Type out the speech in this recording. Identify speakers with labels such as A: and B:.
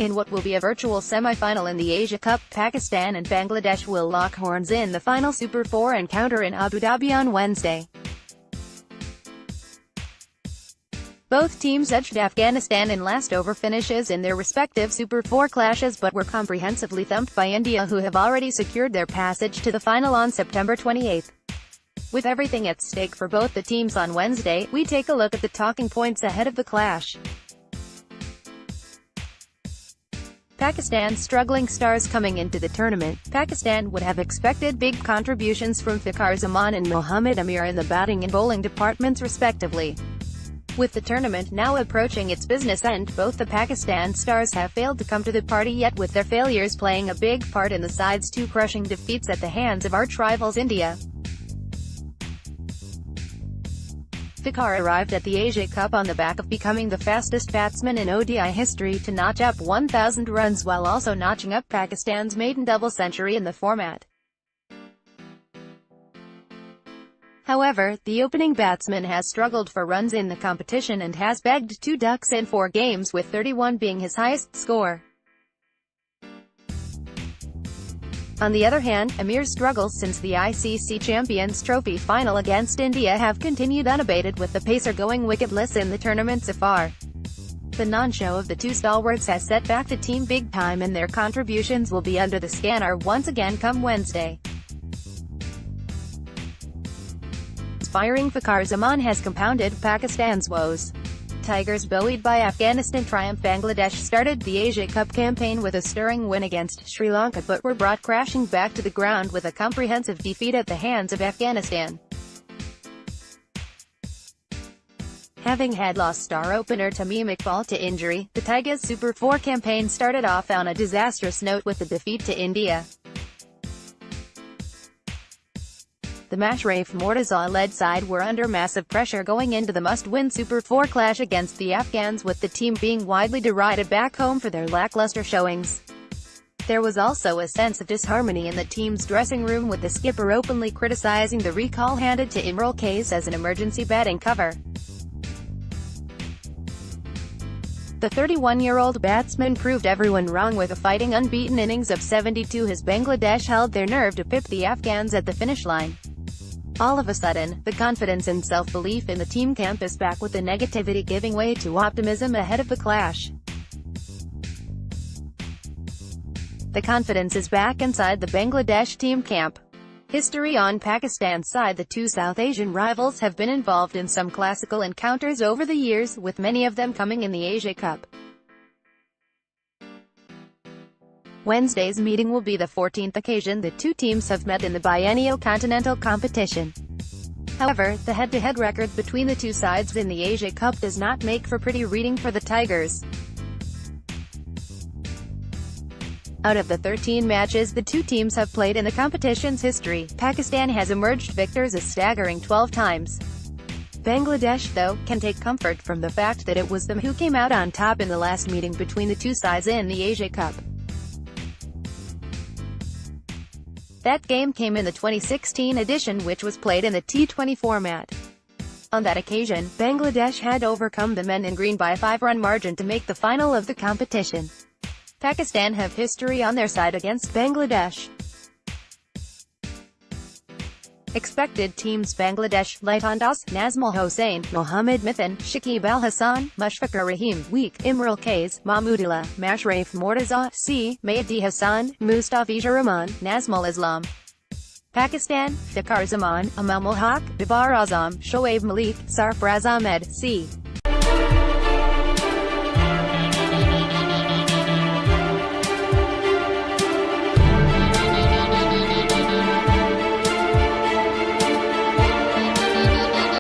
A: In what will be a virtual semi-final in the Asia Cup, Pakistan and Bangladesh will lock horns in the final Super 4 encounter in Abu Dhabi on Wednesday. Both teams edged Afghanistan in last-over finishes in their respective Super 4 clashes but were comprehensively thumped by India, who have already secured their passage to the final on September 28. With everything at stake for both the teams on Wednesday, we take a look at the talking points ahead of the clash. Pakistan's struggling stars coming into the tournament. Pakistan would have expected big contributions from Fakhar Zaman and Mohammad Amir in the batting and bowling departments respectively. With the tournament now approaching its business end, both the Pakistan stars have failed to come to the party yet, with their failures playing a big part in the side's two crushing defeats at the hands of arch-rivals India. Fakhar arrived at the Asia Cup on the back of becoming the fastest batsman in ODI history to notch up 1,000 runs while also notching up Pakistan's maiden double century in the format. However, the opening batsman has struggled for runs in the competition and has bagged 2 ducks in 4 games, with 31 being his highest score. On the other hand, Amir's struggles since the ICC Champions Trophy final against India have continued unabated, with the pacer going wicketless in the tournament so far. The non-show of the two stalwarts has set back the team big time, and their contributions will be under the scanner once again come Wednesday. Firing Fakhar Zaman has compounded Pakistan's woes. Tigers, buoyed by Afghanistan triumph, Bangladesh started the Asia Cup campaign with a stirring win against Sri Lanka but were brought crashing back to the ground with a comprehensive defeat at the hands of Afghanistan. Having had lost star opener Tamim Iqbal to injury, the Tigers' Super 4 campaign started off on a disastrous note with the defeat to India. The Mashraf Mortaza-led side were under massive pressure going into the must-win Super 4 clash against the Afghans, with the team being widely derided back home for their lackluster showings. There was also a sense of disharmony in the team's dressing room, with the skipper openly criticizing the recall handed to Imrul Kais as an emergency batting cover. The 31-year-old batsman proved everyone wrong with a fighting unbeaten innings of 72 as Bangladesh held their nerve to pip the Afghans at the finish line. All of a sudden, the confidence and self-belief in the team camp is back, with the negativity giving way to optimism ahead of the clash. The confidence is back inside the Bangladesh team camp. History on Pakistan's side: the two South Asian rivals have been involved in some classical encounters over the years, with many of them coming in the Asia Cup. Wednesday's meeting will be the 14th occasion the two teams have met in the biennial continental competition. However, the head-to-head record between the two sides in the Asia Cup does not make for pretty reading for the Tigers. Out of the 13 matches the two teams have played in the competition's history, Pakistan has emerged victors a staggering 12 times. Bangladesh, though, can take comfort from the fact that it was them who came out on top in the last meeting between the two sides in the Asia Cup. That game came in the 2016 edition, which was played in the T20 format. On that occasion, Bangladesh had overcome the men in green by a 5-run margin to make the final of the competition. Pakistan have history on their side against Bangladesh. Expected teams: Bangladesh, Laitondas, Nazmul Hossain, Mohammad Mithun, Shakib Al Hassan, Mushfiqur Rahim, Weak, Imrul Kais, Mahmudullah, Mashraf Mortaza, C, Mehdi Hassan, Mustafizur Rahman, Nazmul Islam. Pakistan: Fakhar Zaman, Imamul Haq, Babar Azam, Shoaib Malik, Sarfraz Ahmed, C.